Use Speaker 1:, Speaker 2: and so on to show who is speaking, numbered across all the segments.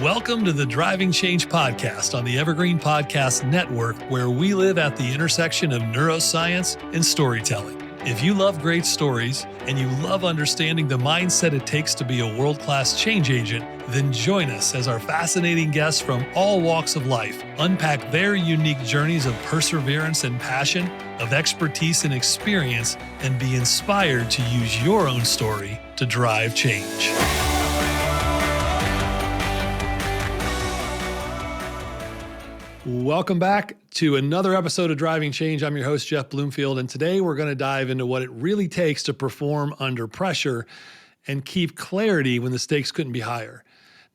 Speaker 1: Welcome to the Driving Change podcast on the Evergreen Podcast Network, where we live at the intersection of neuroscience and storytelling. If you love great stories and you love understanding the mindset it takes to be a world-class change agent, then join us as our fascinating guests from all walks of life unpack their unique journeys of perseverance and passion, of expertise and experience, and be inspired to use your own story to drive change. Welcome back to another episode of Driving Change. I'm your host, Jeff Bloomfield, and today we're going to dive into what it really takes to perform under pressure and keep clarity when the stakes couldn't be higher.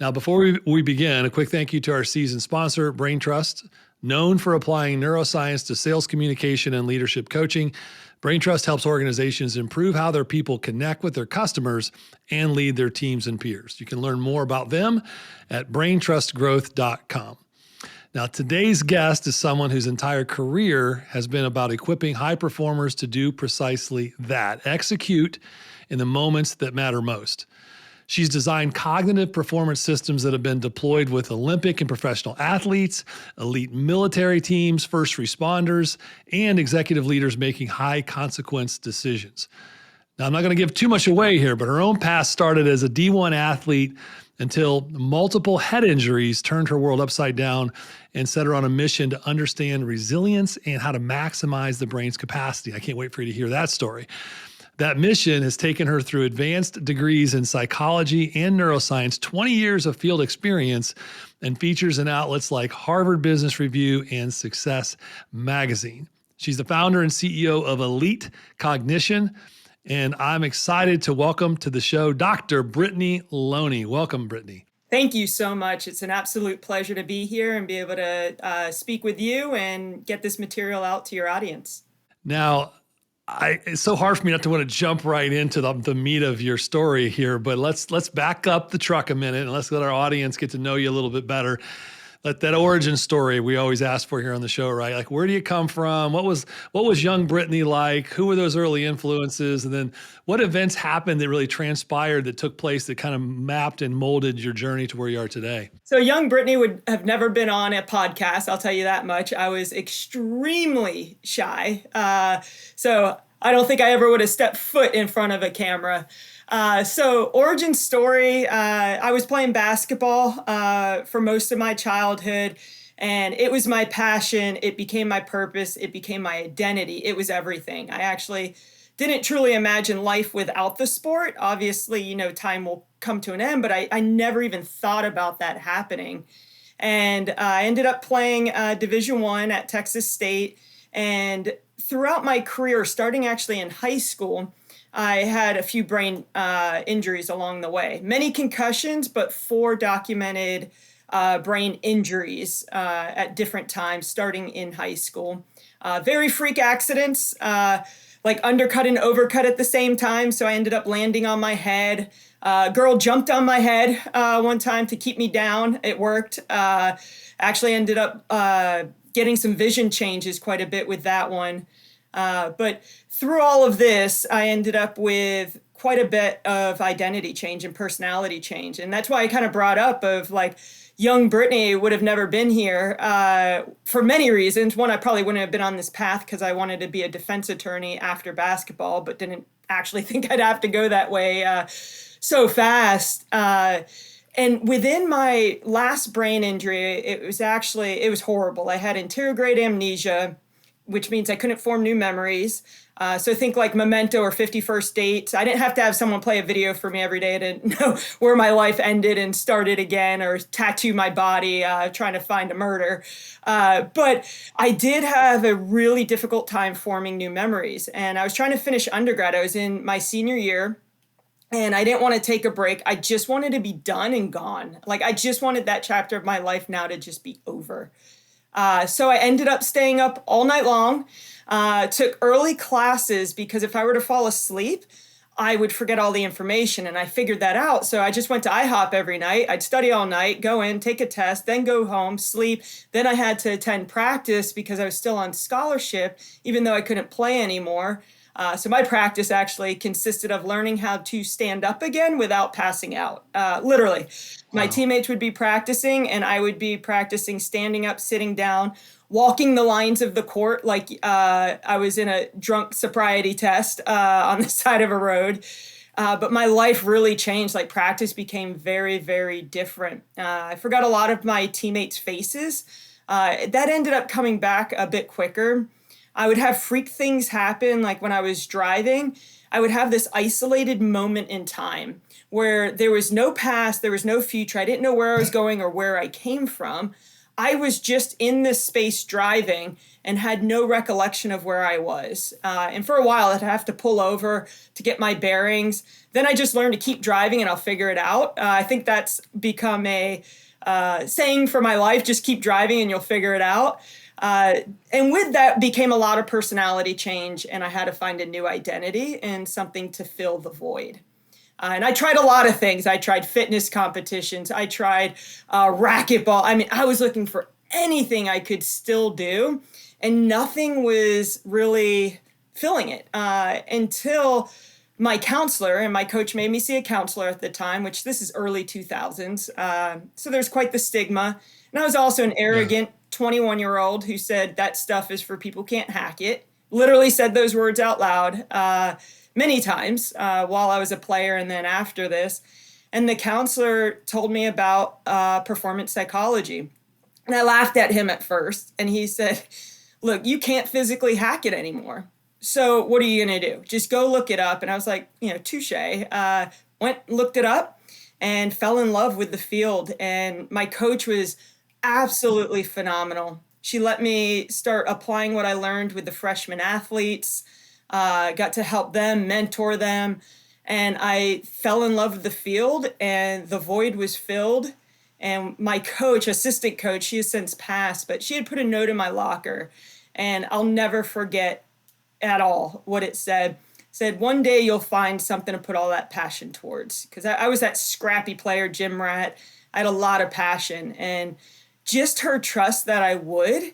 Speaker 1: Now, before we begin, a quick thank you to our season sponsor, Brain Trust. Known for applying neuroscience to sales communication and leadership coaching, Brain Trust helps organizations improve how their people connect with their customers and lead their teams and peers. You can learn more about them at braintrustgrowth.com. Now, today's guest is someone whose entire career has been about equipping high performers to do precisely that, execute in the moments that matter most. She's designed cognitive performance systems that have been deployed with Olympic and professional athletes, elite military teams, first responders, and executive leaders making high consequence decisions. Now, I'm not going to give too much away here, but her own past started as a D1 athlete until multiple head injuries turned her world upside down and set her on a mission to understand resilience and how to maximize the brain's capacity. I can't wait for you to hear that story. That mission has taken her through advanced degrees in psychology and neuroscience, 20 years of field experience, and features in outlets like Harvard Business Review and Success Magazine. She's the founder and CEO of Elite Cognition, and I'm excited to welcome to the show Dr. Brittany Loney. Welcome, Brittany.
Speaker 2: Thank you so much. It's an absolute pleasure to be here and be able to speak with you and get this material out to your audience.
Speaker 1: Now, it's so hard for me not to want to jump right into the meat of your story here, but let's back up the truck a minute and let's let our audience get to know you a little bit better. Let that origin story we always ask for here on the show, right? Like, where do you come from? What was young Brittany like? Who were those early influences? And then what events happened that really transpired that took place that kind of mapped and molded your journey to where you are today?
Speaker 2: So young Brittany would have never been on a podcast. I'll tell you that much. I was extremely shy. So I don't think I ever would have stepped foot in front of a camera. So origin story, I was playing basketball for most of my childhood, and it was my passion. It became my purpose. It became my identity. It was everything. I actually didn't truly imagine life without the sport. Obviously, time will come to an end, but I never even thought about that happening. And I ended up playing Division I at Texas State. And throughout my career, starting actually in high school, I had a few brain injuries along the way. Many concussions, but 4 documented brain injuries at different times, starting in high school. Very freak accidents, like undercut and overcut at the same time. So I ended up landing on my head. A girl jumped on my head one time to keep me down. It worked. Actually ended up getting some vision changes quite a bit with that one. But through all of this, I ended up with quite a bit of identity change and personality change. And that's why I kind of brought up of like young Brittany would have never been here for many reasons. One, I probably wouldn't have been on this path because I wanted to be a defense attorney after basketball, but didn't actually think I'd have to go that way so fast. And within my last brain injury, it was horrible. I had anterograde amnesia, which means I couldn't form new memories. So think like Memento or 51st Dates. I didn't have to have someone play a video for me every day to know where my life ended and started again, or tattoo my body trying to find a murder. But I did have a really difficult time forming new memories. And I was trying to finish undergrad. I was in my senior year. And I didn't want to take a break. I just wanted to be done and gone. Like, I just wanted that chapter of my life now to just be over. So I ended up staying up all night long, took early classes because if I were to fall asleep, I would forget all the information. And I figured that out. So I just went to IHOP every night. I'd study all night, go in, take a test, then go home, sleep. Then I had to attend practice because I was still on scholarship, even though I couldn't play anymore. So my practice actually consisted of learning how to stand up again without passing out. Literally, my teammates would be practicing and I would be practicing standing up, sitting down, walking the lines of the court like I was in a drunk sobriety test on the side of a road. But my life really changed. Like practice became very, very different. I forgot a lot of my teammates' faces. That ended up coming back a bit quicker. I would have freak things happen. Like when I was driving, I would have this isolated moment in time where there was no past, there was no future. I didn't know where I was going or where I came from. I was just in this space driving and had no recollection of where I was. And for a while, I'd have to pull over to get my bearings. Then I just learned to keep driving and I'll figure it out. I think that's become a saying for my life, just keep driving and you'll figure it out. And with that became a lot of personality change, and I had to find a new identity and something to fill the void. And I tried a lot of things. I tried fitness competitions. I tried racquetball. I mean, I was looking for anything I could still do, and nothing was really filling it until my counselor, and my coach made me see a counselor at the time, which this is early 2000s. So there's quite the stigma. And I was also an arrogant 21-year-old who said that stuff is for people who can't hack it. Literally said those words out loud many times while I was a player and then after this. And the counselor told me about performance psychology. And I laughed at him at first. And he said, look, you can't physically hack it anymore. So what are you going to do? Just go look it up. And I was like, touche. Went, looked it up and fell in love with the field. And my coach was absolutely phenomenal. She let me start applying what I learned with the freshman athletes, got to help them, mentor them. And I fell in love with the field and the void was filled. And my coach, assistant coach, she has since passed, but she had put a note in my locker and I'll never forget at all what it said. It said, one day you'll find something to put all that passion towards. Because I was that scrappy player, gym rat. I had a lot of passion. And just her trust that I would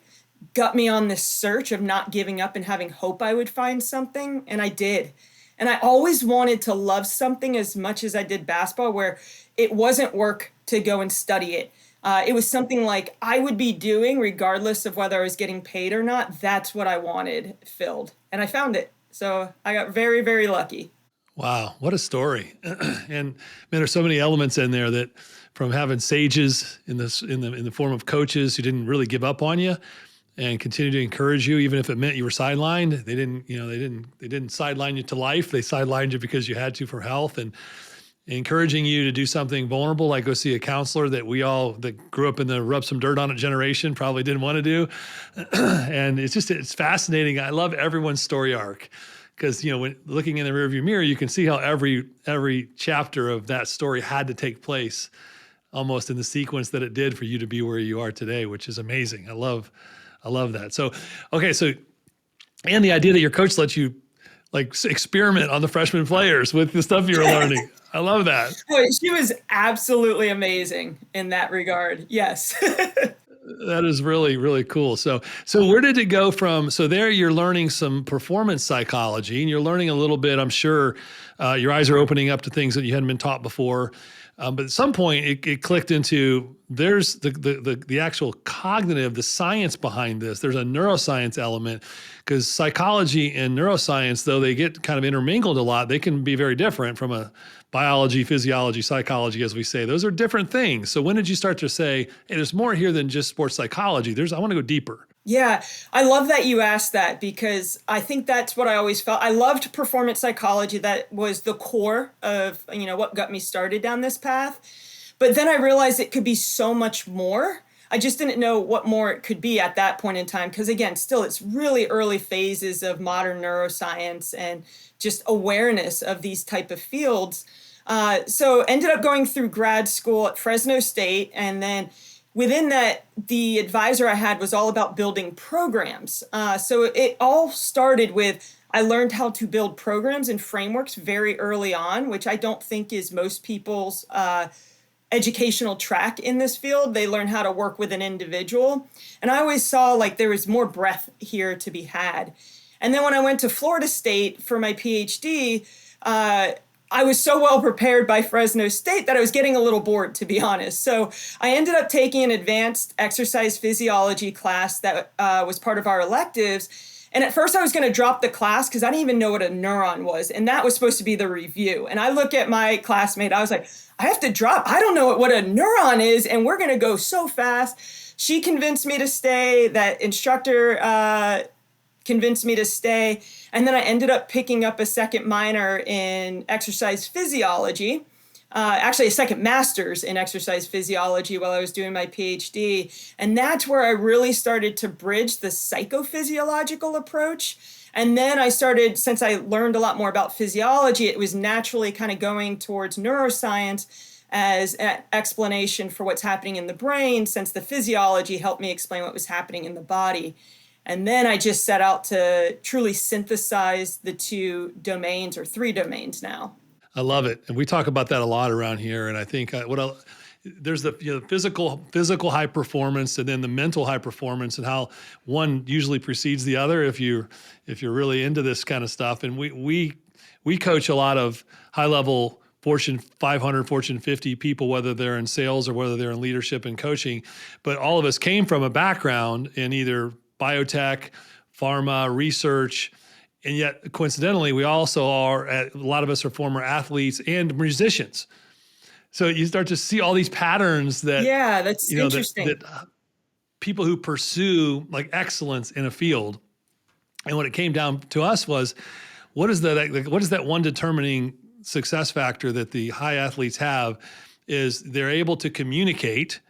Speaker 2: got me on this search of not giving up and having hope I would find something. And I did. And I always wanted to love something as much as I did basketball, where it wasn't work to go and study it. It was something like I would be doing regardless of whether I was getting paid or not. That's what I wanted filled. And I found it. So I got very, very lucky.
Speaker 1: Wow, what a story. And man, there's so many elements in there, that from having sages in the form of coaches who didn't really give up on you and continue to encourage you, even if it meant you were sidelined. They didn't sideline you to life. They sidelined you because you had to for health, and encouraging you to do something vulnerable, like go see a counselor that we all that grew up in the rub some dirt on it generation probably didn't want to do. And it's fascinating. I love everyone's story arc, because when looking in the rearview mirror, you can see how every chapter of that story had to take place almost in the sequence that it did for you to be where you are today, which is amazing. I love that. So, okay. So, and the idea that your coach let you experiment on the freshman players with the stuff you were learning. I love that.
Speaker 2: Boy, she was absolutely amazing in that regard. Yes.
Speaker 1: That is really, really cool. So where did it go from? So there you're learning some performance psychology, and you're learning a little bit, I'm sure your eyes are opening up to things that you hadn't been taught before. But at some point it clicked into, there's the actual cognitive, the science behind this. There's a neuroscience element, because psychology and neuroscience, though they get kind of intermingled a lot, they can be very different from a biology, physiology, psychology, as we say. Those are different things. So when did you start to say, hey, there's more here than just sports psychology? I want to go deeper.
Speaker 2: Yeah, I love that you asked that, because I think that's what I always felt. I loved performance psychology. That was the core of, what got me started down this path. But then I realized it could be so much more. I just didn't know what more it could be at that point in time, because again, still it's really early phases of modern neuroscience and just awareness of these type of fields. So ended up going through grad school at Fresno State, and then within that, the advisor I had was all about building programs. So it all started with, I learned how to build programs and frameworks very early on, which I don't think is most people's educational track in this field. They learn how to work with an individual. And I always saw there was more breadth here to be had. And then when I went to Florida State for my PhD, I was so well prepared by Fresno State that I was getting a little bored, to be honest. So I ended up taking an advanced exercise physiology class that was part of our electives. And at first I was going to drop the class because I didn't even know what a neuron was. And that was supposed to be the review. And I look at my classmate, I was like, I have to drop. I don't know what a neuron is. And we're going to go so fast. She convinced me to stay. That instructor convinced me to stay. And then I ended up picking up a second minor in exercise physiology. Actually, a second master's in exercise physiology while I was doing my PhD. And that's where I really started to bridge the psychophysiological approach. And then I started, since I learned a lot more about physiology, it was naturally kind of going towards neuroscience as an explanation for what's happening in the brain, since the physiology helped me explain what was happening in the body. And then I just set out to truly synthesize the two domains, or three domains now.
Speaker 1: I love it. And we talk about that a lot around here. And I think there's the physical high performance, and then the mental high performance, and how one usually precedes the other if you're really into this kind of stuff. And we coach a lot of high level Fortune 500, Fortune 50 people, whether they're in sales or whether they're in leadership and coaching. But all of us came from a background in either biotech, pharma, research. And yet, coincidentally, we also a lot of us are former athletes and musicians. So you start to see all these patterns that,
Speaker 2: that's interesting.
Speaker 1: that people who pursue like excellence in a field. And what it came down to us was, what is that one determining success factor that the high athletes have is they're able to communicate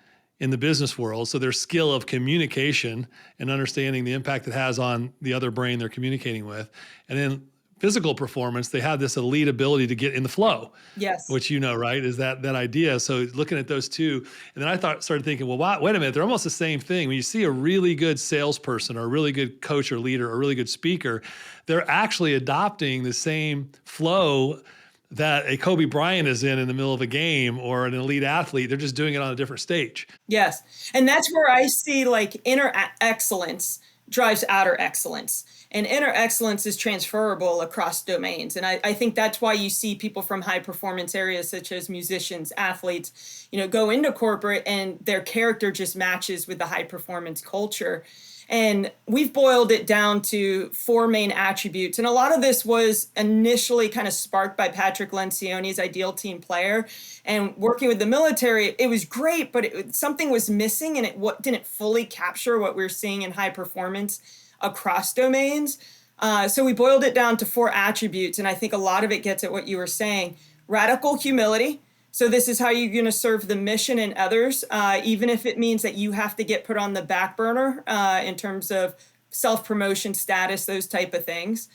Speaker 1: in the business world. So their skill of communication and understanding the impact it has on the other brain they're communicating with. And then physical performance, they have this elite ability to get in the flow.
Speaker 2: Yes.
Speaker 1: Which right, is that idea. So looking at those two, and then I started thinking, well, wait a minute, they're almost the same thing. When you see a really good salesperson or a really good coach or leader or a really good speaker, they're actually adopting the same flow that a Kobe Bryant is in the middle of a game, or an elite athlete. They're just doing it on a different stage.
Speaker 2: Yes. And that's where I see like inner excellence drives outer excellence. And inner excellence is transferable across domains. And I think that's why you see people from high performance areas such as musicians, athletes, go into corporate and their character just matches with the high performance culture. And we've boiled it down to four main attributes. And a lot of this was initially kind of sparked by Patrick Lencioni's Ideal Team Player. And working with the military, it was great, but something was missing, and it didn't fully capture what we're seeing in high performance across domains. So we boiled it down to four attributes. And I think a lot of it gets at what you were saying. Radical humility. So this is how you're going to serve the mission and others, even if it means that you have to get put on the back burner in terms of self-promotion status, those type of things.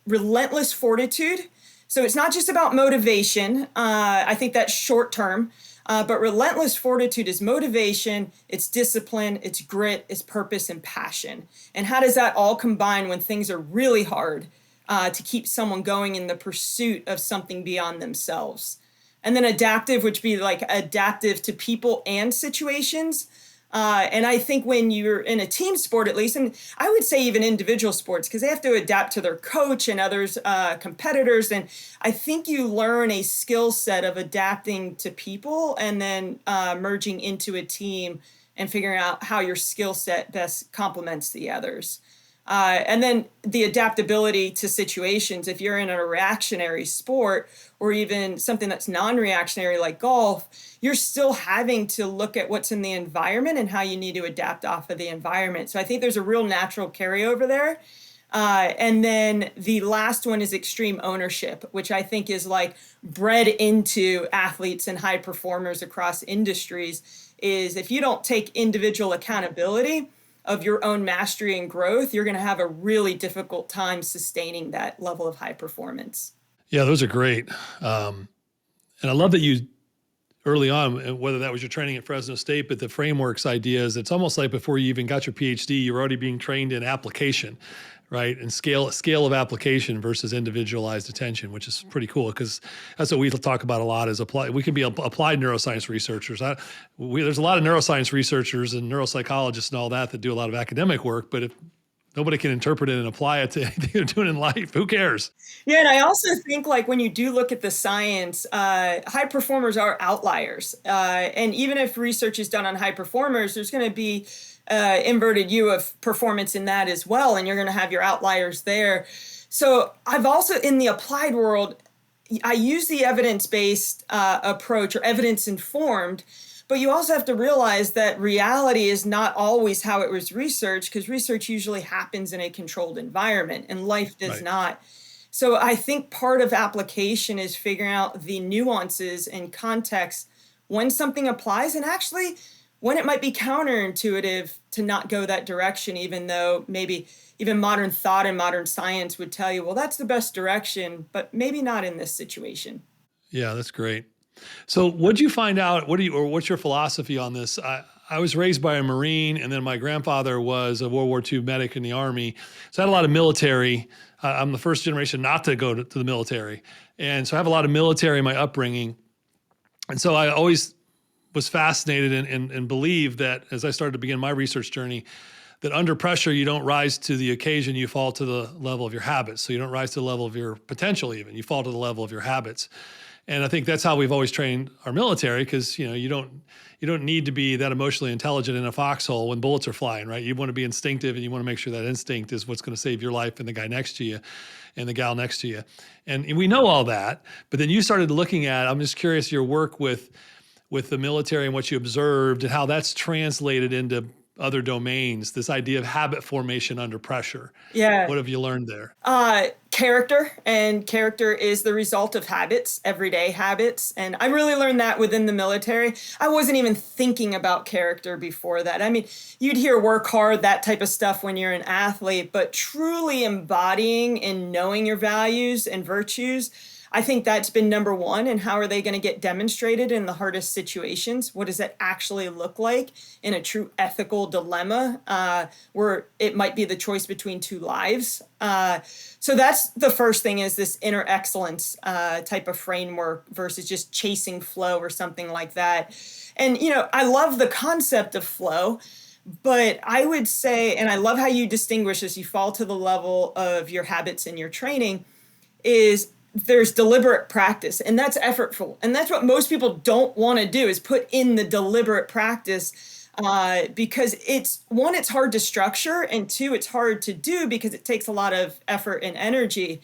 Speaker 2: Relentless fortitude. So it's not just about motivation. I think that's short term, but relentless fortitude is motivation, it's discipline, it's grit, it's purpose and passion. And how does that all combine when things are really hard to keep someone going in the pursuit of something beyond themselves? And then adaptive, which be like adaptive to people and situations. And I think when you're in a team sport, at least, and I would say even individual sports, because they have to adapt to their coach and others, competitors. And I think you learn a skill set of adapting to people and then merging into a team and figuring out how your skill set best complements the others. And then the adaptability to situations. If you're in a reactionary sport or even something that's non-reactionary like golf, you're still having to look at what's in the environment and how you need to adapt off of the environment. So I think there's a real natural carryover there. And then the last one is extreme ownership, which I think is like bred into athletes and high performers across industries, is if you don't take individual accountability of your own mastery and growth, you're going to have a really difficult time sustaining that level of high performance. Yeah,
Speaker 1: those are great. And I love that you early on, whether that was your training at Fresno State, but the frameworks ideas, it's almost like before you even got your PhD, you were already being trained in application, right? And scale of application versus individualized attention, which is pretty cool, because that's what we talk about a lot is we can be applied neuroscience researchers. There's a lot of neuroscience researchers and neuropsychologists and all that do a lot of academic work, but if nobody can interpret it and apply it to anything they're doing in life. Who cares?
Speaker 2: Yeah, and I also think like when you do look at the science, high performers are outliers. And even if research is done on high performers, there's going to be inverted U of performance in that as well. And you're going to have your outliers there. So I've also, in the applied world, I use the evidence-based approach or evidence-informed, but you also have to realize that reality is not always how it was researched, because research usually happens in a controlled environment and life does not. So I think part of application is figuring out the nuances and context when something applies, and actually when it might be counterintuitive to not go that direction, even though maybe even modern thought and modern science would tell you, well, that's the best direction, but maybe not in this situation.
Speaker 1: Yeah, that's great. So what'd you find out? What's your philosophy on this? I was raised by a Marine, and then my grandfather was a World War II medic in the Army. So I had a lot of military. I'm the first generation not to go to the military. And so I have a lot of military in my upbringing. And so I always was fascinated and believed that as I started to begin my research journey, that under pressure, you don't rise to the occasion, you fall to the level of your habits. So you don't rise to the level of your potential even, you fall to the level of your habits. And I think that's how we've always trained our military, because you don't need to be that emotionally intelligent in a foxhole when bullets are flying, right? You want to be instinctive, and you want to make sure that instinct is what's going to save your life and the guy next to you and the gal next to you. And we know all that, but then you started looking at, I'm just curious, your work with the military and what you observed and how that's translated into other domains, this idea of habit formation under pressure.
Speaker 2: Yeah.
Speaker 1: What have you learned there?
Speaker 2: Character, and character is the result of habits, everyday habits. And I really learned that within the military. I wasn't even thinking about character before that. I mean, you'd hear work hard, that type of stuff when you're an athlete, but truly embodying and knowing your values and virtues, I think that's been number one. And how are they going to get demonstrated in the hardest situations? What does that actually look like in a true ethical dilemma where it might be the choice between two lives? So that's the first thing, is this inner excellence type of framework versus just chasing flow or something like that. And, I love the concept of flow, but I would say, and I love how you distinguish as you fall to the level of your habits and your training, is there's deliberate practice, and that's effortful. And that's what most people don't want to do, is put in the deliberate practice because it's hard to structure, and two, it's hard to do because it takes a lot of effort and energy.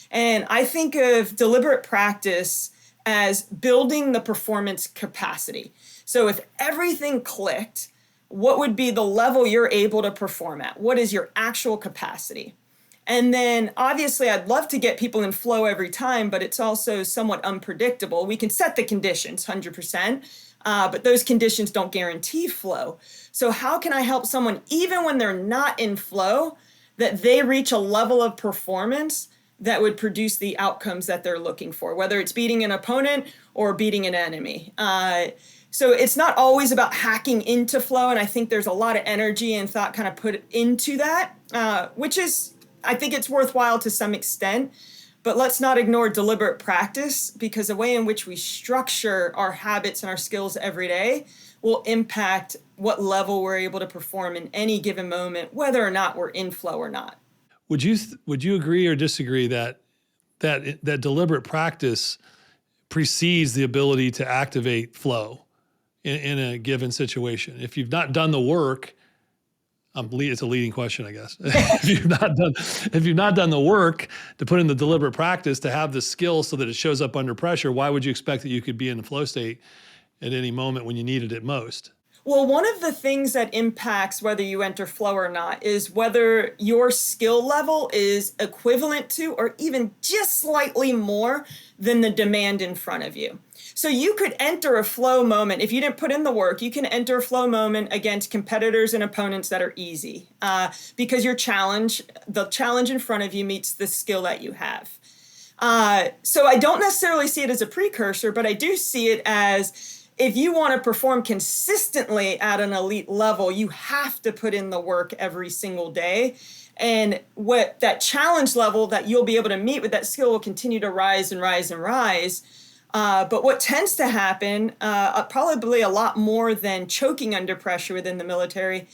Speaker 2: And I think of deliberate practice as building the performance capacity. So if everything clicked, what would be the level you're able to perform at? What is your actual capacity? And then obviously I'd love to get people in flow every time, but it's also somewhat unpredictable. We can set the conditions 100%, but those conditions don't guarantee flow. So how can I help someone, even when they're not in flow, that they reach a level of performance that would produce the outcomes that they're looking for, whether it's beating an opponent or beating an enemy? So it's not always about hacking into flow. And I think there's a lot of energy and thought kind of put into that, which is, I think it's worthwhile to some extent, but let's not ignore deliberate practice, because the way in which we structure our habits and our skills every day will impact what level we're able to perform in any given moment, whether or not we're in flow or not.
Speaker 1: Would you agree or disagree that deliberate practice precedes the ability to activate flow in a given situation? If you've not done the work, it's a leading question, I guess. If you've not done the work to put in the deliberate practice to have the skill so that it shows up under pressure, why would you expect that you could be in the flow state at any moment when you needed it most?
Speaker 2: Well, one of the things that impacts whether you enter flow or not is whether your skill level is equivalent to or even just slightly more than the demand in front of you. So you could enter a flow moment. If you didn't put in the work, you can enter a flow moment against competitors and opponents that are easy because the challenge in front of you meets the skill that you have. So I don't necessarily see it as a precursor, but I do see it as, if you want to perform consistently at an elite level, you have to put in the work every single day. And what that challenge level that you'll be able to meet with that skill will continue to rise and rise and rise. But what tends to happen, probably a lot more than choking under pressure within the military,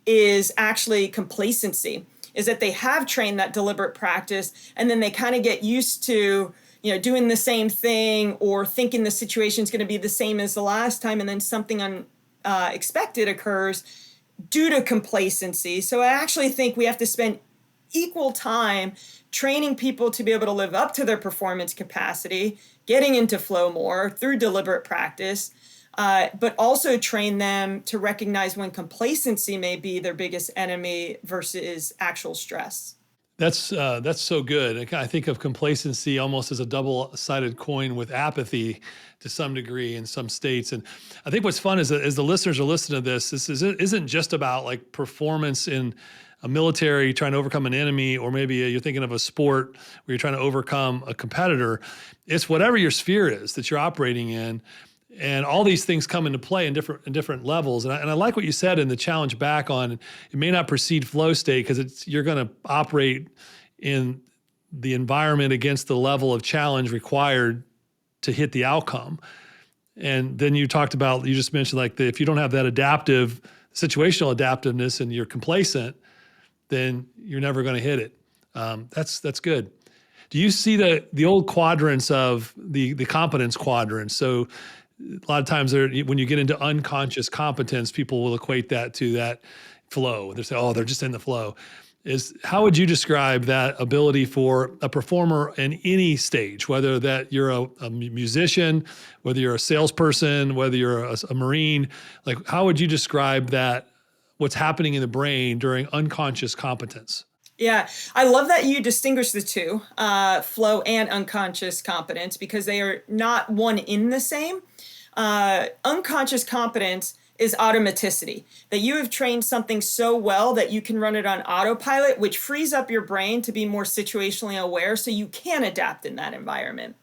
Speaker 2: is actually complacency. is that they have trained that deliberate practice, and then they kind of get used to, doing the same thing or thinking the situation is going to be the same as the last time, and then something unexpected occurs due to complacency. So I actually think we have to spend equal time training people to be able to live up to their performance capacity, getting into flow more through deliberate practice, but also train them to recognize when complacency may be their biggest enemy versus actual stress.
Speaker 1: That's so good. I think of complacency almost as a double-sided coin with apathy to some degree in some states. And I think what's fun is that as the listeners are listening to this isn't just about like performance in a military trying to overcome an enemy, or maybe you're thinking of a sport where you're trying to overcome a competitor. It's whatever your sphere is that you're operating in. And all these things come into play in different levels. And I like what you said in the challenge back on, it may not precede flow state because you're going to operate in the environment against the level of challenge required to hit the outcome. And then you just mentioned like if you don't have that situational adaptiveness and you're complacent, then you're never going to hit it. That's good. Do you see the old quadrants of the competence quadrants? So a lot of times when you get into unconscious competence, people will equate that to that flow. They say, oh, they're just in the flow. How would you describe that ability for a performer in any stage, whether that you're a musician, whether you're a salesperson, whether you're a Marine, like how would you describe that, what's happening in the brain during unconscious competence?
Speaker 2: Yeah, I love that you distinguish the two, flow and unconscious competence, because they are not one in the same. Unconscious competence is automaticity, that you have trained something so well that you can run it on autopilot, which frees up your brain to be more situationally aware so you can adapt in that environment.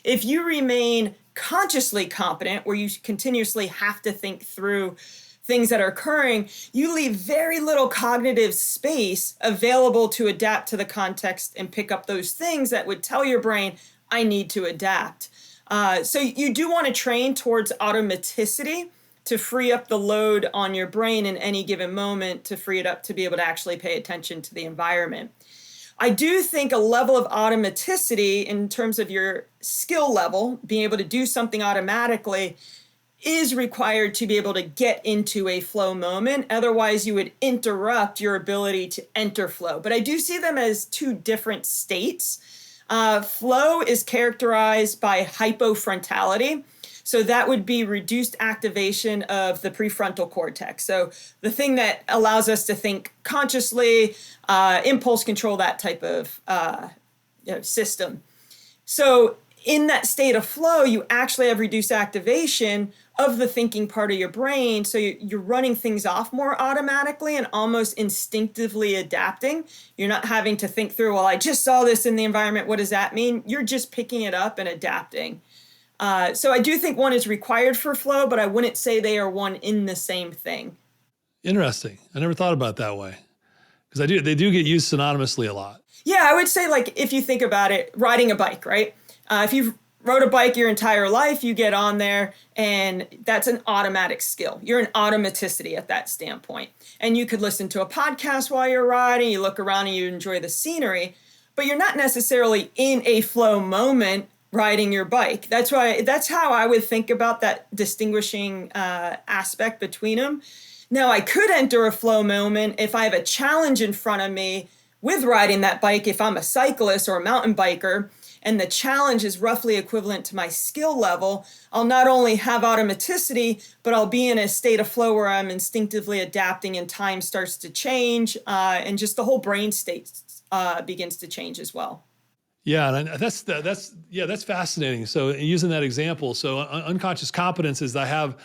Speaker 2: If you remain consciously competent, where you continuously have to think through things that are occurring, you leave very little cognitive space available to adapt to the context and pick up those things that would tell your brain, I need to adapt. So you do want to train towards automaticity to free up the load on your brain in any given moment, to free it up to be able to actually pay attention to the environment. I do think a level of automaticity in terms of your skill level, being able to do something automatically, is required to be able to get into a flow moment. Otherwise, you would interrupt your ability to enter flow. But I do see them as two different states. Flow is characterized by hypofrontality. So that would be reduced activation of the prefrontal cortex. So the thing that allows us to think consciously, impulse control, that type of system. So in that state of flow, you actually have reduced activation of the thinking part of your brain. So you're running things off more automatically and almost instinctively adapting. You're not having to think through, well, I just saw this in the environment. What does that mean? You're just picking it up and adapting. So I do think one is required for flow, but I wouldn't say they are one in the same thing.
Speaker 1: Interesting. I never thought about it that way, because they do get used synonymously a lot.
Speaker 2: Yeah, I would say, like, if you think about it, riding a bike, right? If you've rode a bike your entire life, you get on there and that's an automatic skill. You're an automaticity at that standpoint. And you could listen to a podcast while you're riding, you look around and you enjoy the scenery, but you're not necessarily in a flow moment riding your bike. That's how I would think about that distinguishing aspect between them. Now, I could enter a flow moment if I have a challenge in front of me with riding that bike, if I'm a cyclist or a mountain biker, and the challenge is roughly equivalent to my skill level. I'll not only have automaticity, but I'll be in a state of flow where I'm instinctively adapting and time starts to change, and just the whole brain state begins to change as well.
Speaker 1: Yeah, and that's fascinating. So using that example, so unconscious competence is I have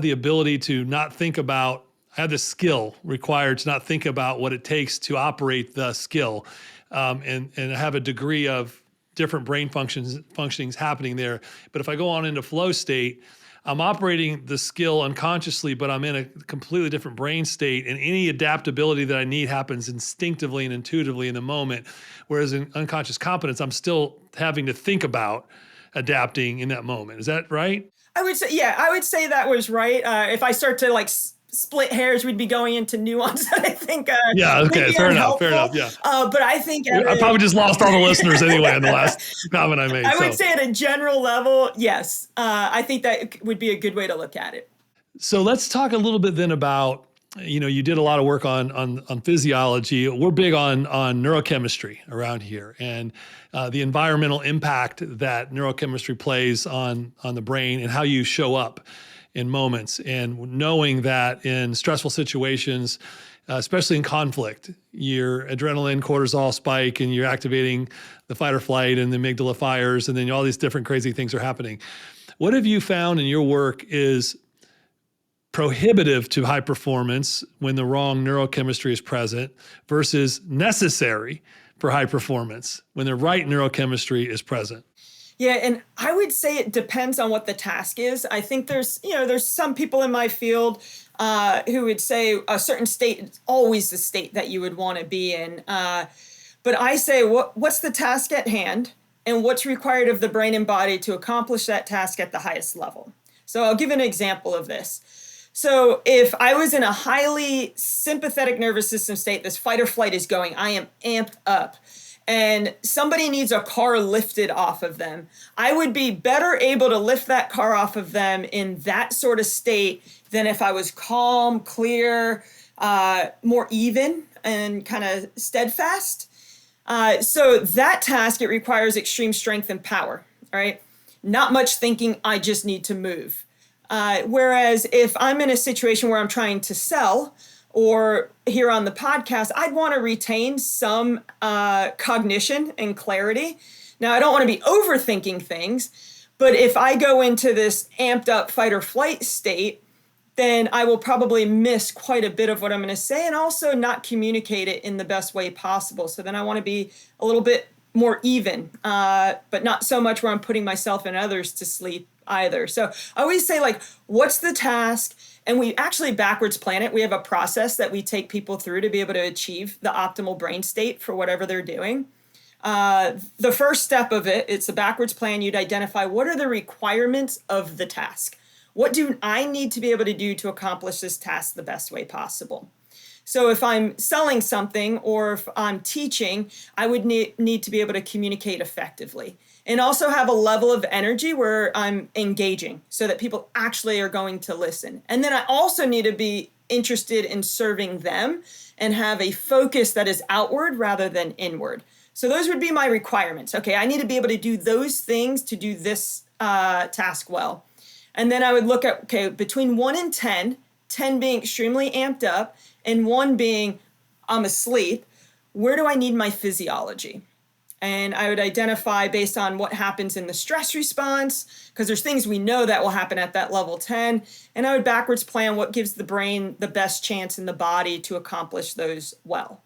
Speaker 1: the ability to not think about, I have the skill required to not think about what it takes to operate the skill, and have a degree of different brain functionings happening there. But if I go on into flow state, I'm operating the skill unconsciously, but I'm in a completely different brain state, and any adaptability that I need happens instinctively and intuitively in the moment. Whereas in unconscious competence, I'm still having to think about adapting in that moment. Is that right?
Speaker 2: I would say that was right. If I start to split hairs, we'd be going into nuance that I think
Speaker 1: Yeah, okay,
Speaker 2: maybe
Speaker 1: fair enough,
Speaker 2: unhelpful.
Speaker 1: yeah.
Speaker 2: But I think
Speaker 1: I probably just lost all the listeners anyway in the last comment I made.
Speaker 2: I would say at a general level, yes. I think that would be a good way to look at it.
Speaker 1: So let's talk a little bit then about, you did a lot of work on physiology. We're big on neurochemistry around here, and the environmental impact that neurochemistry plays on the brain and how you show up in moments, and knowing that in stressful situations, especially in conflict, your adrenaline, cortisol spike, and you're activating the fight or flight, and the amygdala fires, and then all these different crazy things are happening. What have you found in your work is prohibitive to high performance when the wrong neurochemistry is present versus necessary for high performance when the right neurochemistry is present?
Speaker 2: Yeah, and I would say it depends on what the task is. I think there's some people in my field who would say a certain state is always the state that you would want to be in. But I say, what's the task at hand, and what's required of the brain and body to accomplish that task at the highest level? So I'll give an example of this. So if I was in a highly sympathetic nervous system state, this fight or flight is going, I am amped up, and somebody needs a car lifted off of them, I would be better able to lift that car off of them in that sort of state than if I was calm, clear, more even, and kind of steadfast. So that task, it requires extreme strength and power, right? Not much thinking, I just need to move. Whereas if I'm in a situation where I'm trying to sell, or here on the podcast, I'd want to retain some cognition and clarity. Now, I don't want to be overthinking things, but if I go into this amped up fight or flight state, then I will probably miss quite a bit of what I'm going to say, and also not communicate it in the best way possible. So then I want to be a little bit more even, but not so much where I'm putting myself and others to sleep either. So I always say, like, what's the task? And we actually backwards plan it. We have a process that we take people through to be able to achieve the optimal brain state for whatever they're doing. The first step of it, it's a backwards plan. You'd identify what are the requirements of the task. What do I need to be able to do to accomplish this task the best way possible? So if I'm selling something or if I'm teaching, I would need to be able to communicate effectively and also have a level of energy where I'm engaging so that people actually are going to listen. And then I also need to be interested in serving them and have a focus that is outward rather than inward. So those would be my requirements. Okay, I need to be able to do those things to do this task well. And then I would look at, okay, between 1 and 10, 10 being extremely amped up, and 1 being I'm asleep, where do I need my physiology? And I would identify based on what happens in the stress response, because there's things we know that will happen at that level 10. And I would backwards plan what gives the brain the best chance in the body to accomplish those well.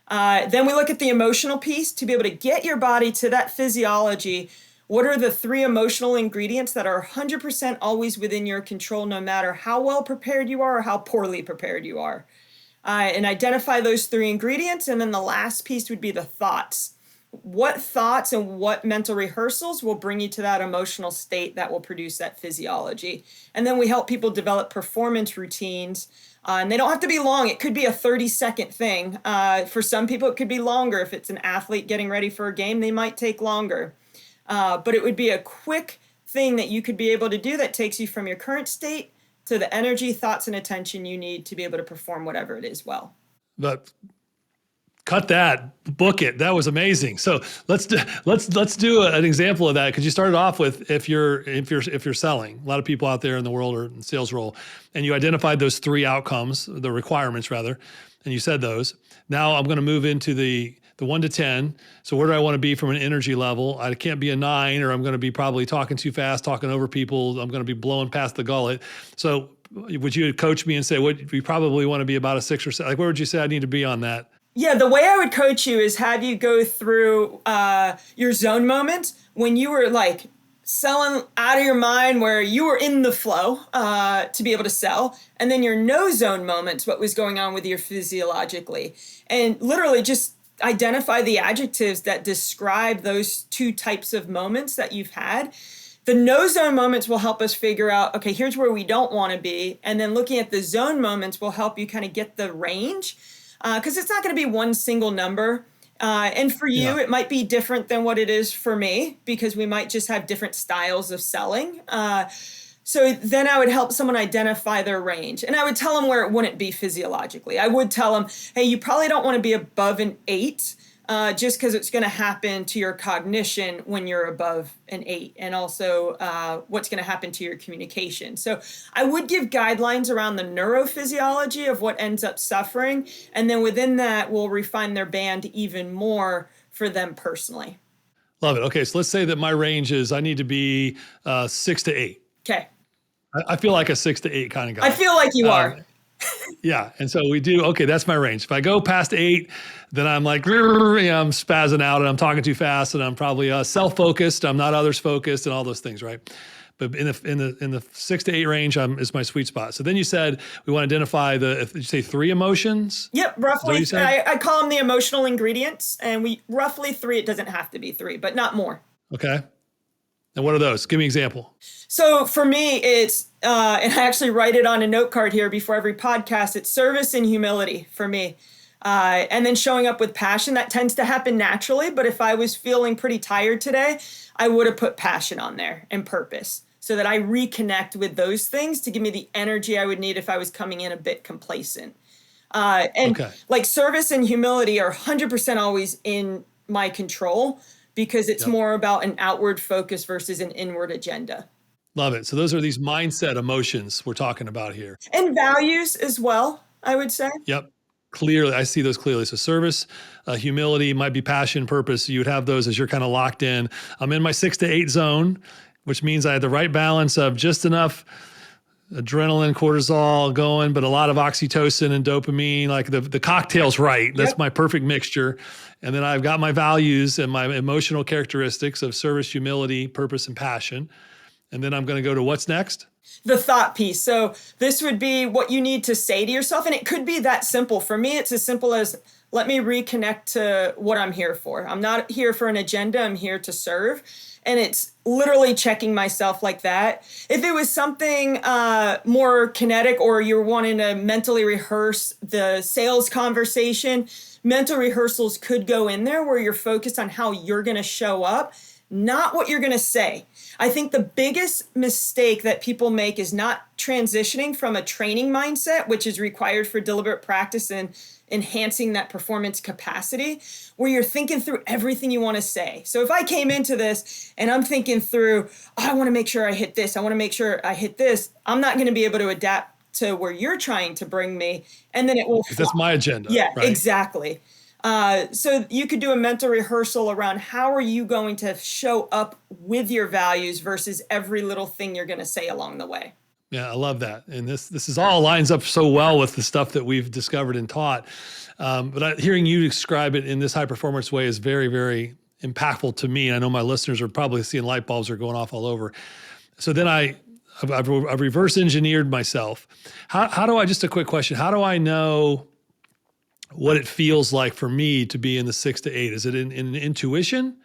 Speaker 2: Then we look at the emotional piece to be able to get your body to that physiology. What are the 3 emotional ingredients that are 100% always within your control, no matter how well prepared you are or how poorly prepared you are? And identify those 3 ingredients. And then the last piece would be the thoughts. What thoughts and what mental rehearsals will bring you to that emotional state that will produce that physiology? And then we help people develop performance routines. And they don't have to be long. It could be a 30-second thing. For some people, it could be longer. If it's an athlete getting ready for a game, they might take longer. But it would be a quick thing that you could be able to do that takes you from your current state to the energy, thoughts, and attention you need to be able to perform whatever it is well.
Speaker 1: But cut that, book it. That was amazing. So let's do an example of that, because you started off with if you're selling. A lot of people out there in the world are in sales role, and you identified those 3 outcomes, the requirements rather, and you said those. Now I'm going to move into the 1 to 10. So where do I want to be from an energy level? I can't be a 9, or I'm going to be probably talking too fast, talking over people. I'm going to be blowing past the gullet. So would you coach me and say, what you probably want to be about a 6 or 7? Like, where would you say I need to be on that?
Speaker 2: Yeah, the way I would coach you is have you go through your zone moments when you were like selling out of your mind, where you were in the flow to be able to sell, and then your no zone moments, what was going on with you physiologically, and literally just identify the adjectives that describe those 2 types of moments that you've had. The no zone moments will help us figure out, okay, here's where we don't want to be. And then looking at the zone moments will help you kind of get the range, because it's not going to be one single number. And for you,
Speaker 1: Yeah.
Speaker 2: it might be different than what it is for me, because we might just have different styles of selling. So then I would help someone identify their range. And I would tell them where it wouldn't be physiologically. I would tell them, hey, you probably don't want to be above an 8, just because it's going to happen to your cognition when you're above an 8, and also what's going to happen to your communication. So I would give guidelines around the neurophysiology of what ends up suffering. And then within that, we'll refine their band even more for them personally.
Speaker 1: Love it. Okay. So let's say that my range is I need to be 6 to 8.
Speaker 2: Okay.
Speaker 1: I feel like a 6 to 8 kind of guy.
Speaker 2: I feel like you are.
Speaker 1: Yeah. And so we do, okay, that's my range. If I go past 8, then I'm like, I'm spazzing out and I'm talking too fast and I'm probably self-focused. I'm not others focused and all those things, right? But in the 6 to 8 range is my sweet spot. So then you said we want to identify did you say 3 emotions?
Speaker 2: Yep, roughly.
Speaker 1: Is that what you said?
Speaker 2: I call them the emotional ingredients, and we roughly 3. It doesn't have to be 3, but not more.
Speaker 1: Okay. And what are those? Give me an example.
Speaker 2: So for me, it's, and I actually write it on a note card here before every podcast, it's service and humility for me. And then showing up with passion. That tends to happen naturally, but if I was feeling pretty tired today, I would have put passion on there and purpose, so that I reconnect with those things to give me the energy I would need if I was coming in a bit complacent. Like service and humility are 100% always in my control, because it's more about an outward focus versus an inward agenda.
Speaker 1: Love it. So those are these mindset emotions we're talking about here.
Speaker 2: And values as well, I would say.
Speaker 1: Yep. Clearly, I see those clearly. So service, humility, might be passion, purpose. You would have those as you're kind of locked in. I'm in my 6 to 8 zone, which means I have the right balance of just enough adrenaline, cortisol going, but a lot of oxytocin and dopamine, like the cocktail's right. That's my perfect mixture. And then I've got my values and my emotional characteristics of service, humility, purpose, and passion. And then I'm going to go to what's next?
Speaker 2: The thought piece. So this would be what you need to say to yourself. And it could be that simple. For me, it's as simple as, let me reconnect to what I'm here for. I'm not here for an agenda. I'm here to serve. And it's literally checking myself like that. If it was something more kinetic, or you're wanting to mentally rehearse the sales conversation, mental rehearsals could go in there where you're focused on how you're going to show up, not what you're going to say. I think the biggest mistake that people make is not transitioning from a training mindset, which is required for deliberate practice and enhancing that performance capacity, where you're thinking through everything you want to say. So if I came into this and I'm thinking through, I want to make sure I hit this, I want to make sure I hit this, I'm not going to be able to adapt to where you're trying to bring me. And then it will
Speaker 1: That's my agenda.
Speaker 2: Yeah,
Speaker 1: right?
Speaker 2: Exactly. So you could do a mental rehearsal around how are you going to show up with your values versus every little thing you're going to say along the way.
Speaker 1: Yeah, I love that. And this is all lines up so well with the stuff that we've discovered and taught. But hearing you describe it in this high performance way is very, very impactful to me. And I know my listeners are probably seeing light bulbs are going off all over. So then I've reverse engineered myself. How do I, just a quick question, how do I know what it feels like for me to be in the 6 to 8? Is it in intuition?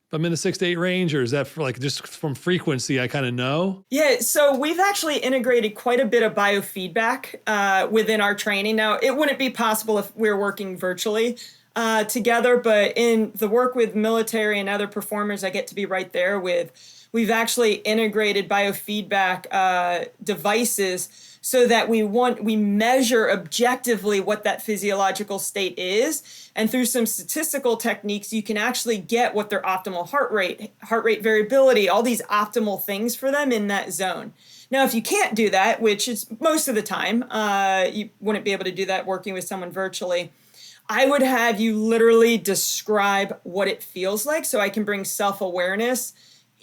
Speaker 1: If I'm in the 6 to 8 range, or is that for like just from frequency, I kind of know?
Speaker 2: Yeah, so we've actually integrated quite a bit of biofeedback within our training. Now, it wouldn't be possible if we were working virtually together, but in the work with military and other performers I get to be right there with, we've actually integrated biofeedback devices so that we measure objectively what that physiological state is. And through some statistical techniques, you can actually get what their optimal heart rate variability, all these optimal things for them in that zone. Now, if you can't do that, which is most of the time, you wouldn't be able to do that working with someone virtually, I would have you literally describe what it feels like so I can bring self-awareness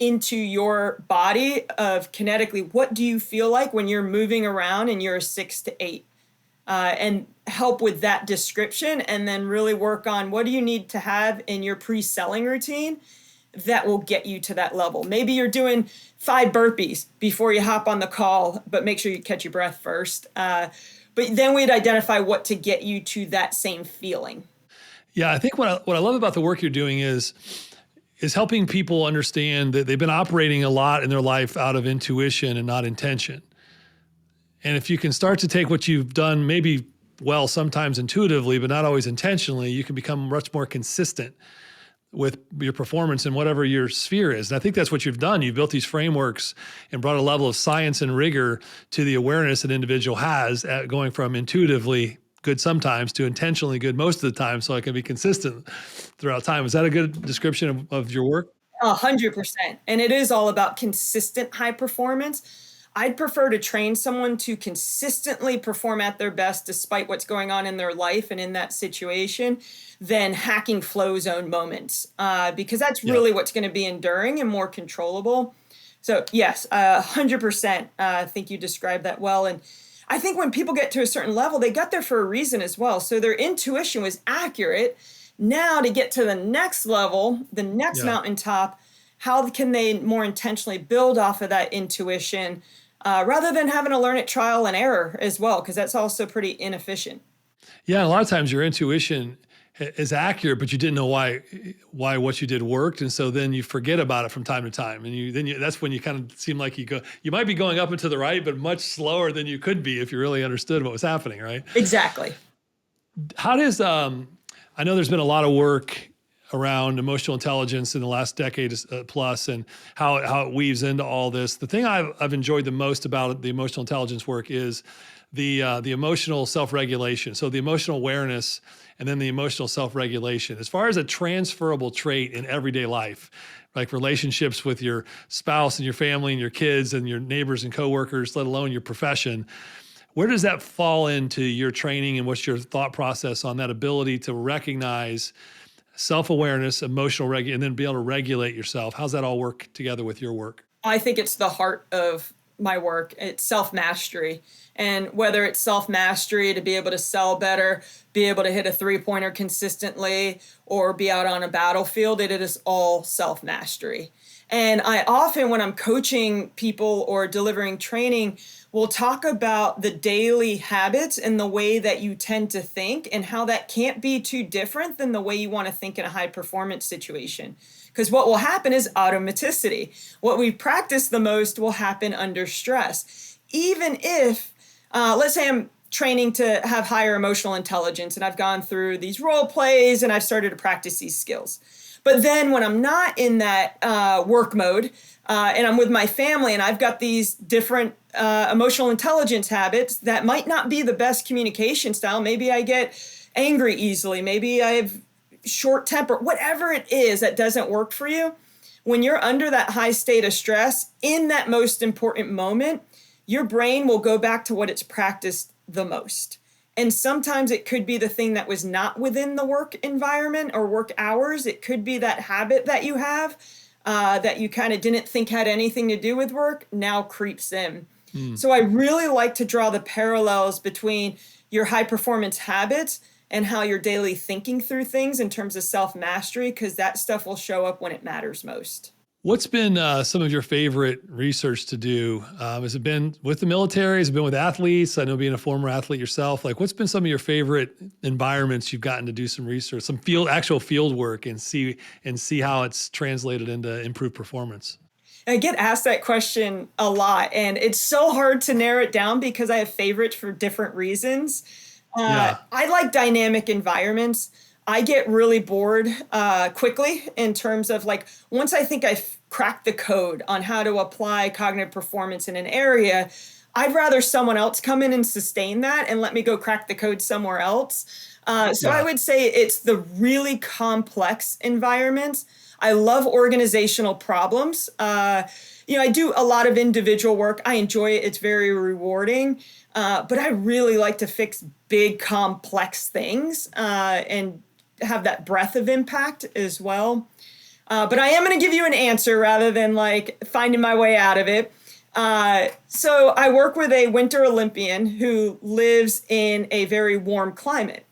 Speaker 2: into your body of kinetically, what do you feel like when you're moving around and you're a 6 to 8? And help with that description, and then really work on what do you need to have in your pre-selling routine that will get you to that level. Maybe you're doing 5 burpees before you hop on the call, but make sure you catch your breath first. But then we'd identify what to get you to that same feeling.
Speaker 1: Yeah, I think what I love about the work you're doing is is helping people understand that they've been operating a lot in their life out of intuition and not intention. And if you can start to take what you've done, maybe well, sometimes intuitively, but not always intentionally, you can become much more consistent with your performance in whatever your sphere is. And I think that's what you've done. You've built these frameworks and brought a level of science and rigor to the awareness an individual has at going from intuitively good sometimes to intentionally good most of the time, so I can be consistent throughout time. Is that a good description of your work?
Speaker 2: 100%. And it is all about consistent high performance. I'd prefer to train someone to consistently perform at their best despite what's going on in their life and in that situation than hacking flow zone moments, because that's really what's going to be enduring and more controllable. So yes, 100%. I think you described that well. And I think when people get to a certain level, they got there for a reason as well. So their intuition was accurate. Now to get to the next level, the next mountaintop, how can they more intentionally build off of that intuition rather than having to learn it trial and error as well, because that's also pretty inefficient.
Speaker 1: Yeah, a lot of times your intuition is accurate, but you didn't know why what you did worked, and so then you forget about it from time to time, and that's when you kind of seem like you might be going up and to the right, but much slower than you could be if you really understood what was happening, right?
Speaker 2: Exactly.
Speaker 1: How does I know there's been a lot of work around emotional intelligence in the last decade plus, and how it weaves into all this. The thing I've enjoyed the most about the emotional intelligence work is the emotional self-regulation. So the emotional awareness and then the emotional self-regulation. As far as a transferable trait in everyday life, like relationships with your spouse and your family and your kids and your neighbors and coworkers, let alone your profession, where does that fall into your training, and what's your thought process on that ability to recognize self-awareness, and then be able to regulate yourself? How's that all work together with your work?
Speaker 2: I think it's the heart of my work. It's self-mastery. And whether it's self-mastery to be able to sell better, be able to hit a three-pointer consistently, or be out on a battlefield, it is all self-mastery. And I often, when I'm coaching people or delivering training, will talk about the daily habits and the way that you tend to think and how that can't be too different than the way you want to think in a high performance situation. Because what will happen is automaticity. What we practice the most will happen under stress. Even if, let's say I'm training to have higher emotional intelligence and I've gone through these role plays and I've started to practice these skills. But then when I'm not in that work mode and I'm with my family and I've got these different emotional intelligence habits that might not be the best communication style. Maybe I get angry easily. Maybe I have short temper, whatever it is that doesn't work for you. When you're under that high state of stress in that most important moment, your brain will go back to what it's practiced the most. And sometimes it could be the thing that was not within the work environment or work hours. It could be that habit that you have that you kind of didn't think had anything to do with work, now creeps in. So I really like to draw the parallels between your high performance habits and how you're daily thinking through things in terms of self-mastery, because that stuff will show up when it matters most.
Speaker 1: What's been some of your favorite research to do? Has it been with the military? Has it been with athletes? I know being a former athlete yourself, like what's been some of your favorite environments you've gotten to do some research, some actual field work and see how it's translated into improved performance?
Speaker 2: I get asked that question a lot, and it's so hard to narrow it down because I have favorites for different reasons. I like dynamic environments. I get really bored quickly in terms of like, once I think I've cracked the code on how to apply cognitive performance in an area, I'd rather someone else come in and sustain that and let me go crack the code somewhere else. So I would say it's the really complex environments. I love organizational problems. I do a lot of individual work. I enjoy it. It's very rewarding. But I really like to fix big, complex things and have that breadth of impact as well. But I am going to give you an answer rather than like finding my way out of it. So I work with a Winter Olympian who lives in a very warm climate.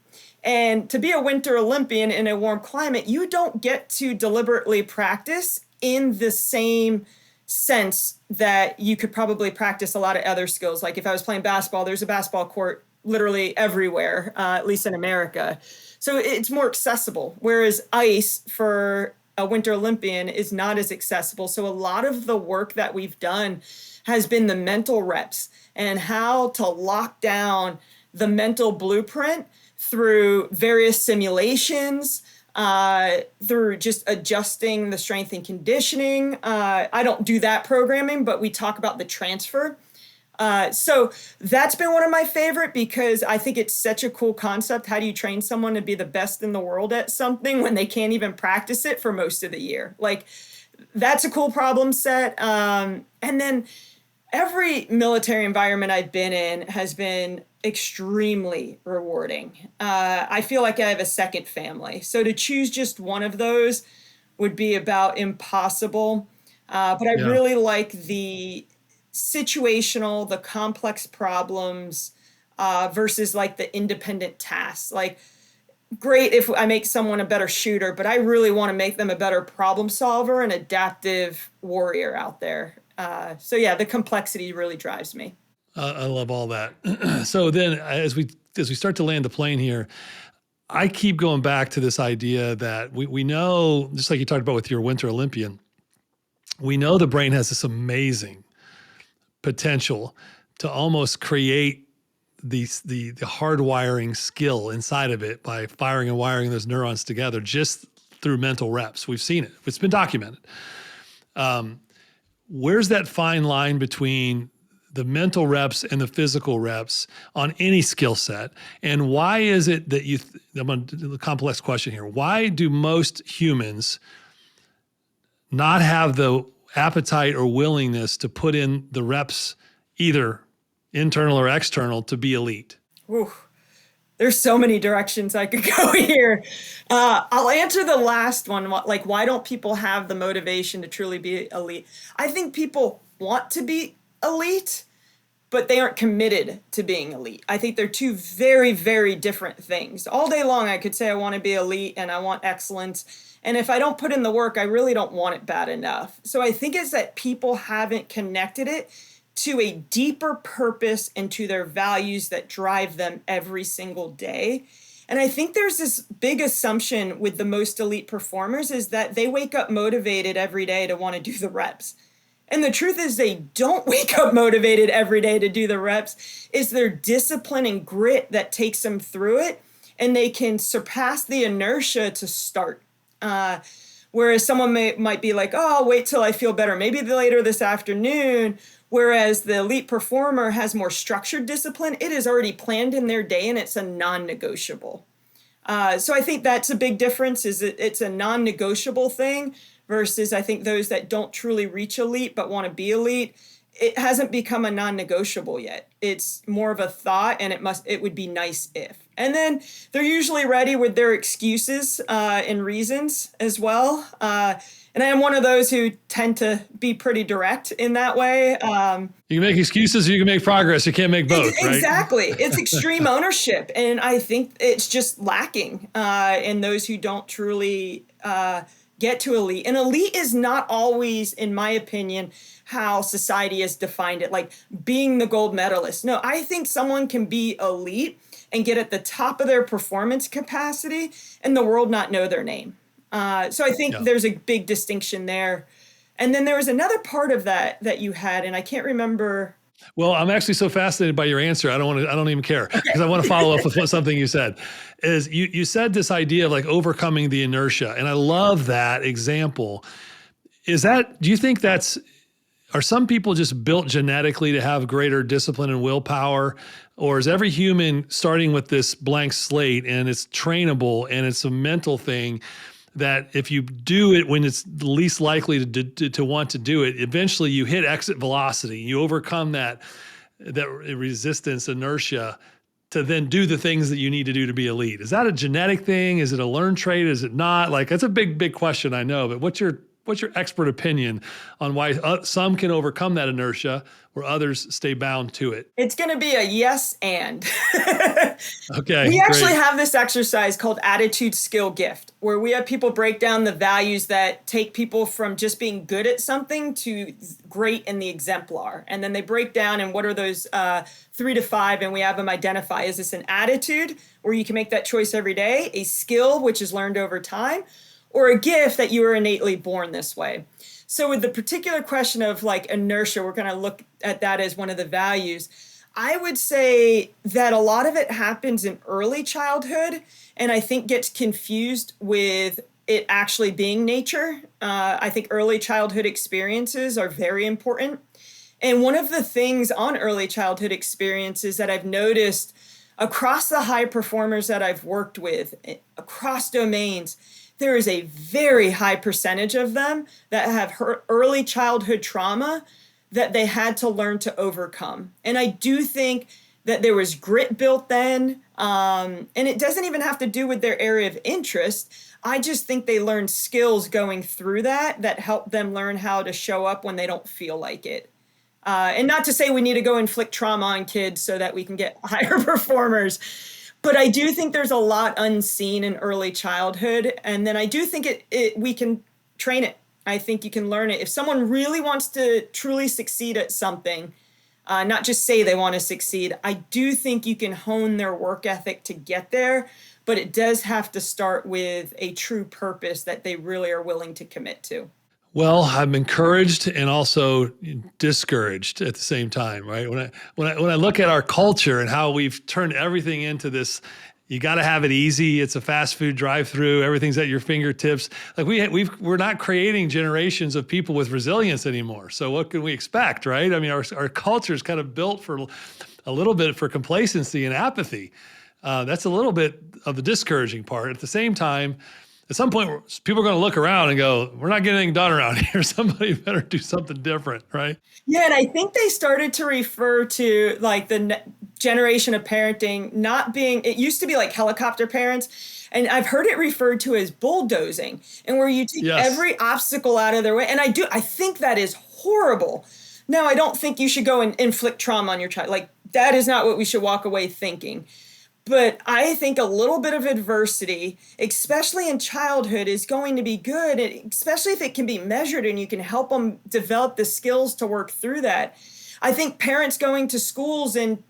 Speaker 2: And to be a Winter Olympian in a warm climate, you don't get to deliberately practice in the same sense that you could probably practice a lot of other skills. Like if I was playing basketball, there's a basketball court literally everywhere, at least in America. So it's more accessible. Whereas ice for a Winter Olympian is not as accessible. So a lot of the work that we've done has been the mental reps and how to lock down the mental blueprint through various simulations, through just adjusting the strength and conditioning. I don't do that programming, but we talk about the transfer. So that's been one of my favorite because I think it's such a cool concept. How do you train someone to be the best in the world at something when they can't even practice it for most of the year? Like, that's a cool problem set. And then every military environment I've been in has been extremely rewarding. I feel like I have a second family. So to choose just one of those would be about impossible. But I really like the situational, the complex problems versus like the independent tasks. Like, great if I make someone a better shooter, but I really want to make them a better problem solver and adaptive warrior out there. So yeah, the complexity really drives me.
Speaker 1: I love all that. So then as we start to land the plane here, I keep going back to this idea that we know, just like you talked about with your Winter Olympian, we know the brain has this amazing potential to almost create the hardwiring skill inside of it by firing and wiring those neurons together just through mental reps. We've seen it. It's been documented. Where's that fine line between the mental reps and the physical reps on any skill set? And why is it that I'm going to do a complex question here. Why do most humans not have the appetite or willingness to put in the reps, either internal or external, to be elite?
Speaker 2: Ooh, there's so many directions I could go here. I'll answer the last one. Like, why don't people have the motivation to truly be elite? I think people want to be elite, but they aren't committed to being elite. I think they're two very, very different things. All day long, I could say I want to be elite and I want excellence. And if I don't put in the work, I really don't want it bad enough. So I think it's that people haven't connected it to a deeper purpose and to their values that drive them every single day. And I think there's this big assumption with the most elite performers is that they wake up motivated every day to want to do the reps. And the truth is they don't wake up motivated every day to do the reps. It's their discipline and grit that takes them through it, and they can surpass the inertia to start. Whereas someone might be like, oh, I'll wait till I feel better, maybe later this afternoon. Whereas the elite performer has more structured discipline. It is already planned in their day and it's a non-negotiable. So I think that's a big difference, is it's a non-negotiable thing versus I think those that don't truly reach elite but want to be elite. It hasn't become a non-negotiable yet. It's more of a thought, and it would be nice if. And then they're usually ready with their excuses and reasons as well. And I am one of those who tend to be pretty direct in that way.
Speaker 1: You can make excuses, or you can make progress. You can't make both, right?
Speaker 2: Exactly. It's extreme ownership. And I think it's just lacking in those who don't truly get to elite. And elite is not always, in my opinion, how society has defined it, like being the gold medalist. No, I think someone can be elite and get at the top of their performance capacity and the world not know their name. So I think there's a big distinction there. And then there was another part of that you had, and I can't remember.
Speaker 1: Well, I'm actually so fascinated by your answer. I don't even care, because I want to follow up with something you said. Is you said this idea of like overcoming the inertia, and I love that example. Do you think are some people just built genetically to have greater discipline and willpower? Or is every human starting with this blank slate and it's trainable and it's a mental thing that if you do it when it's the least likely to want to do it, eventually you hit exit velocity, you overcome that resistance, inertia, to then do the things that you need to do to be elite? Is that a genetic thing? Is it a learned trait? Is it not? Like, that's a big question, I know, but what's your expert opinion on why some can overcome that inertia where others stay bound to it?
Speaker 2: It's going to be a yes and.
Speaker 1: Okay.
Speaker 2: We actually have this exercise called attitude, skill, gift, where we have people break down the values that take people from just being good at something to great in the exemplar. And then they break down and what are those 3 to 5, and we have them identify, is this an attitude where you can make that choice every day, a skill which is learned over time, or a gift that you were innately born this way. So with the particular question of like inertia, we're going to look at that as one of the values. I would say that a lot of it happens in early childhood, and I think gets confused with it actually being nature. I think early childhood experiences are very important. And one of the things on early childhood experiences that I've noticed across the high performers that I've worked with, across domains, there is a very high percentage of them that have early childhood trauma that they had to learn to overcome. And I do think that there was grit built then, and it doesn't even have to do with their area of interest. I just think they learned skills going through that help them learn how to show up when they don't feel like it. And not to say we need to go inflict trauma on kids so that we can get higher performers, but I do think there's a lot unseen in early childhood. And then I do think we can train it. I think you can learn it. If someone really wants to truly succeed at something, not just say they want to succeed, I do think you can hone their work ethic to get there, but it does have to start with a true purpose that they really are willing to commit to.
Speaker 1: Well, I'm encouraged and also discouraged at the same time, right? When I look at our culture and how we've turned everything into this, you got to have it easy. It's a fast food drive-through. Everything's at your fingertips. Like we're not creating generations of people with resilience anymore. So what can we expect, right? I mean, our culture is kind of built for a little bit for complacency and apathy. That's a little bit of the discouraging part. At the same time, at some point, people are going to look around and go, we're not getting anything done around here. Somebody better do something different, right?
Speaker 2: Yeah, and I think they started to refer to like the generation of parenting not being, it used to be like helicopter parents, and I've heard it referred to as bulldozing, and where you take every obstacle out of their way. And I think that is horrible. Now, I don't think you should go and inflict trauma on your child. Like, that is not what we should walk away thinking. But I think a little bit of adversity, especially in childhood, is going to be good, especially if it can be measured and you can help them develop the skills to work through that. I think parents going to schools and,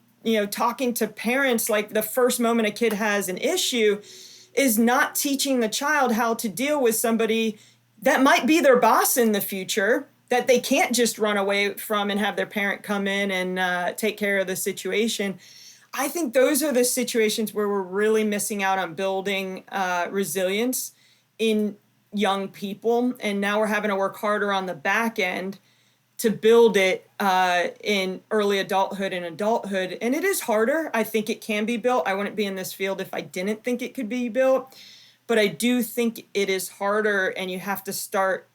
Speaker 2: talking to parents, like the first moment a kid has an issue, is not teaching the child how to deal with somebody that might be their boss in the future, that they can't just run away from and have their parent come in and take care of the situation. I think those are the situations where we're really missing out on building resilience in young people. And now we're having to work harder on the back end to build it in early adulthood and adulthood. And it is harder. I think it can be built. I wouldn't be in this field if I didn't think it could be built. But I do think it is harder, and you have to start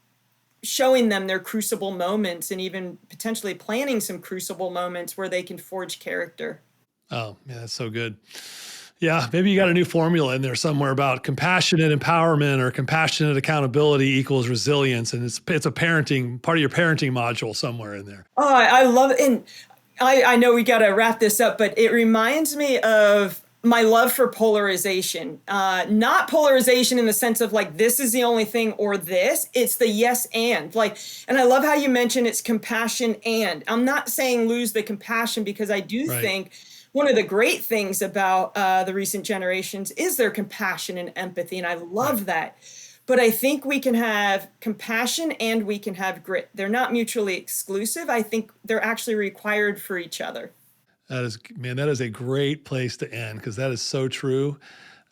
Speaker 2: showing them their crucible moments and even potentially planning some crucible moments where they can forge character.
Speaker 1: Oh, yeah, that's so good. Yeah, maybe you got a new formula in there somewhere about compassionate empowerment or compassionate accountability equals resilience. And it's a parenting, part of your parenting module somewhere in there.
Speaker 2: Oh, I love it. And I know we got to wrap this up, but it reminds me of my love for polarization. Not polarization in the sense of like, this is the only thing or this. It's the yes and. And I love how you mentioned it's compassion and. I'm not saying lose the compassion, because I do think one of the great things about the recent generations is their compassion and empathy, and I love that. But I think we can have compassion and we can have grit. They're not mutually exclusive. I think they're actually required for each other.
Speaker 1: That is a great place to end, because that is so true.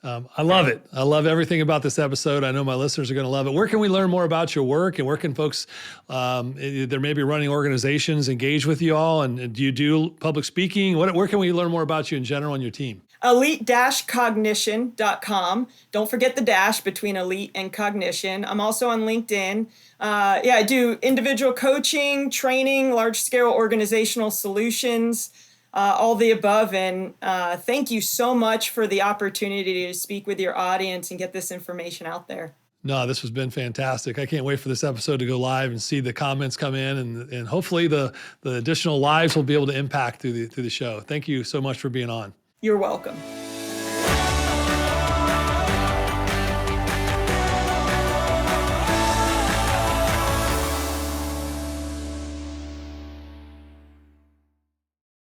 Speaker 1: I love it. I love everything about this episode. I know my listeners are going to love it. Where can we learn more about your work, and where can folks, there may be running organizations, engage with you all? And do you do public speaking? Where can we learn more about you in general and your team?
Speaker 2: elite-cognition.com. Don't forget the dash between elite and cognition. I'm also on LinkedIn. I do individual coaching, training, large-scale organizational solutions, all the above. And thank you so much for the opportunity to speak with your audience and get this information out there.
Speaker 1: No, this has been fantastic. I can't wait for this episode to go live and see the comments come in, and hopefully the additional lives will be able to impact through the show. Thank you so much for being on.
Speaker 2: You're welcome.